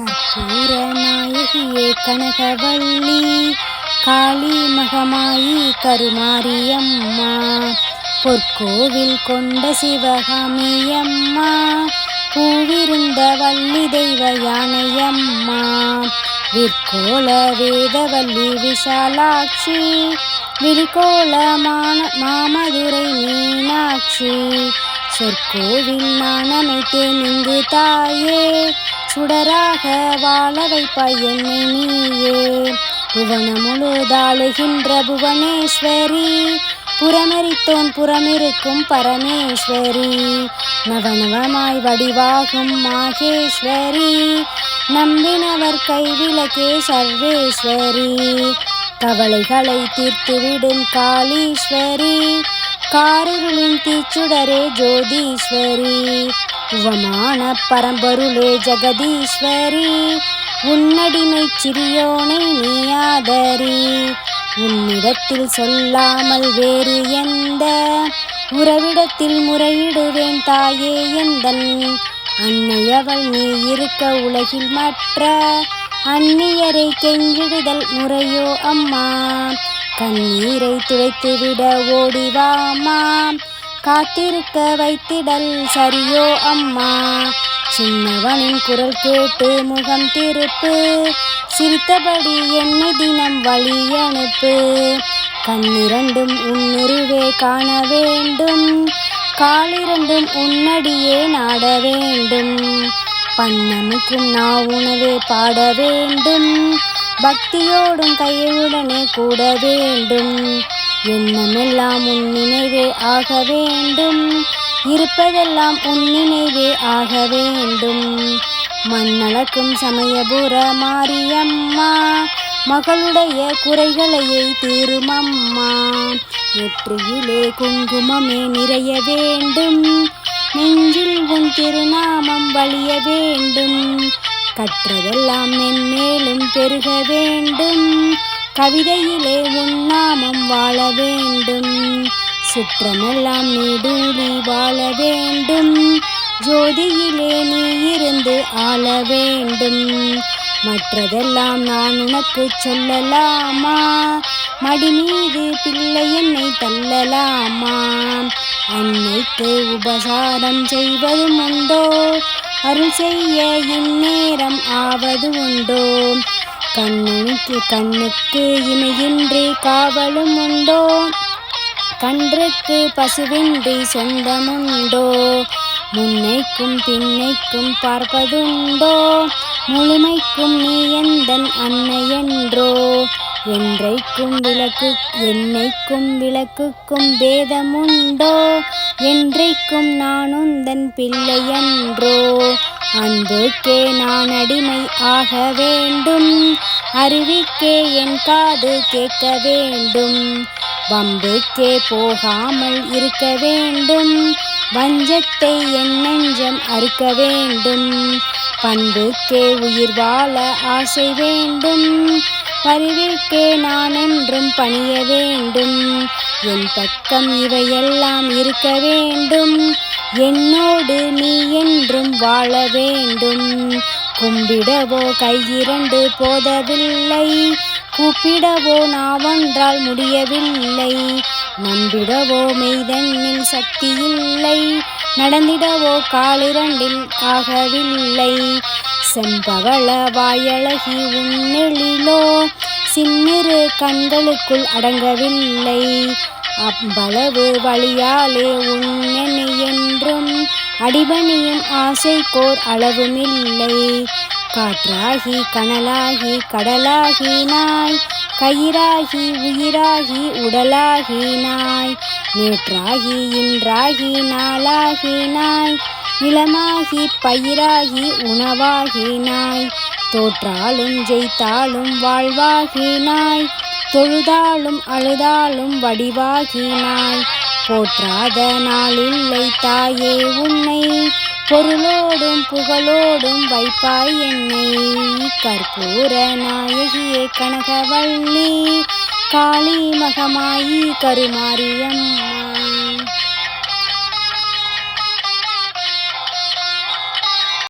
கற்பூர நாயகியே கனகவள்ளி, காளி மகமாயி கருமாரியம்மா, பொற்கோவில் கொண்ட சிவகாமியம்மா, பூவிருந்த வள்ளி தெய்வ யானையம்மா, விற்கோள வேதவல்லி விஷாலாட்சி, விழிகோள மாமதுரை மீனாட்சி, சொற்கோவில் நான் அமைத்தேன் இங்கு தாயே, சுடராக வாழ வைப்பாய் என்னை நீயே, புவனம் முழுதாளுகின்ற புவனேஸ்வரி, புறமெரித்தோன் புறமிருக்கும் பரமேஸ்வரி, நவநவமாய் வடிவாகும் மாகேஸ்வரி, நம்பினவர் கைவிளக்கே சர்வேஸ்வரி, கவலைகளை தீர்த்துவிடும் காளீஸ்வரி, காரிருளின் தீச்சுடரே ஜோதீஸ்வரி, உவமான பரம்பொருளே ஜெகதீஸ்வரி, உன்னடிமை சிறியோனை நீயாதரி, உன்னிடத்தில் சொல்லாமல் வேறு எந்த உறவிடத்தில் முறையிடுவேன் தாயே எந்தன் அன்னையவள் நீ இருக்க உலகில் மற்ற அந்நியரை கெஞ்சிடுதல் முறையோ அம்மா, கண்ணீரை துடைத்துவிட ஓடிவாமா, காத்திருக்க வைத்திடல் சரியோ அம்மா, சின்னவனின் குரல் கேட்டு முகம் திருப்பு, சிரித்தபடி என்னை தினம் வழி அனுப்பு, கண்ணிரண்டும் உன்னிருவே காண வேண்டும், காலிரண்டும் உன்னடியே நாட வேண்டும், பண்ணமைக்கும் நான் உணவே பாட வேண்டும், பக்தியோடும் கையுடனே கூட வேண்டும், எண்ணமெல்லாம் உன் நினைவே ஆக வேண்டும், இருப்பதெல்லாம் உன் நினைவே ஆக வேண்டும், மண்ணளக்கும் சமயபுர மாரியம்மா, மகளுடைய குறைகளையே தீருமம்மா, நெற்றியிலே குங்குமமே நிறைய வேண்டும், நெஞ்சில் உன் திருநாமம் வழிய வேண்டும், கற்றதெல்லாம் மென்மேலும் பெருக வேண்டும், கவிதையிலே உன் நாமம் வாழ வேண்டும், சுற்றமெல்லாம் நீடூழி வாழ வேண்டும், ஜோதியிலே நீ இருந்து ஆள வேண்டும், மற்றதெல்லாம் நான் உனக்கு சொல்லலாமா, மடி மீது பிள்ளை என்னை தள்ளலாமா, அன்னைக்கு உபசாரம் செய்வதும் உண்டோ, அருள் செய்ய இந்நேரம் ஆவது உண்டோ, கண்ணுக்கு இமையின்றி காவலும் உண்டோ, கன்றுக்கு பசுவின்றி சொந்தமுண்டோ, முன்னைக்கும் பின்னைக்கும் பார்ப்பதுண்டோ, முழுமைக்கும் நீ எந்தன் அன்னையென்றோ, என்றைக்கும் என்னைக்கும் விளக்குக்கும் பேதமுண்டோ, என்றைக்கும் நான் உந்தன் பிள்ளையன்றோ, அன்புக்கே நான் அடிமை ஆக வேண்டும், அறிவிக்கே என் காது கேட்க வேண்டும், வம்புக்கே போகாமல் இருக்க வேண்டும், வஞ்சத்தை என் நெஞ்சம் அறுக்க வேண்டும், பண்புக்கே உயிர் வாழ ஆசை வேண்டும், பரிவிற்கே நான் என்றும் பணிய வேண்டும், என் பக்கம் இவையெல்லாம் இருக்க வேண்டும், என்னோடு நீ என்றும் வாழ வேண்டும், கும்பிடவோ கையிரண்டு போதவில்லை, கூப்பிடவோ நாவொன்றால் முடியவில்லை, நம்பிடவோ மெய்தன்னில் சக்தி இல்லை, நடந்திடவோ காலிரண்டில் ஆகவில்லை, செம்பவள வாயழகி உன்னெழிலோ சின்னிரு கண்களுக்குள் அடங்கவில்லை, அவ்வளவு வழியாலே உன்னெனை என்றும் அடிபணியும் ஆசைக்கோர் அளவுமில்லை, காற்றாகி கனலாகி கடலாகினாய், கயிறாகி உயிராகி உடலாகினாய், நேற்றாகி இன்றாகி நாளாகினாய், நிலமாகி பயிராகி உணவாகினாய், தோற்றாலும் ஜெயித்தாலும் வாழ்வாகினாய், தொழுதாலும் அழுதாலும் வடிவாகினாய், போற்றாத நாளில்லை தாயே உன்னை, பொருளோடும் புகழோடும் வைப்பாய் என்னை, கற்பூர நாயகியே கனகவள்ளி, காளி மகமாயி கருமாரியம்மா.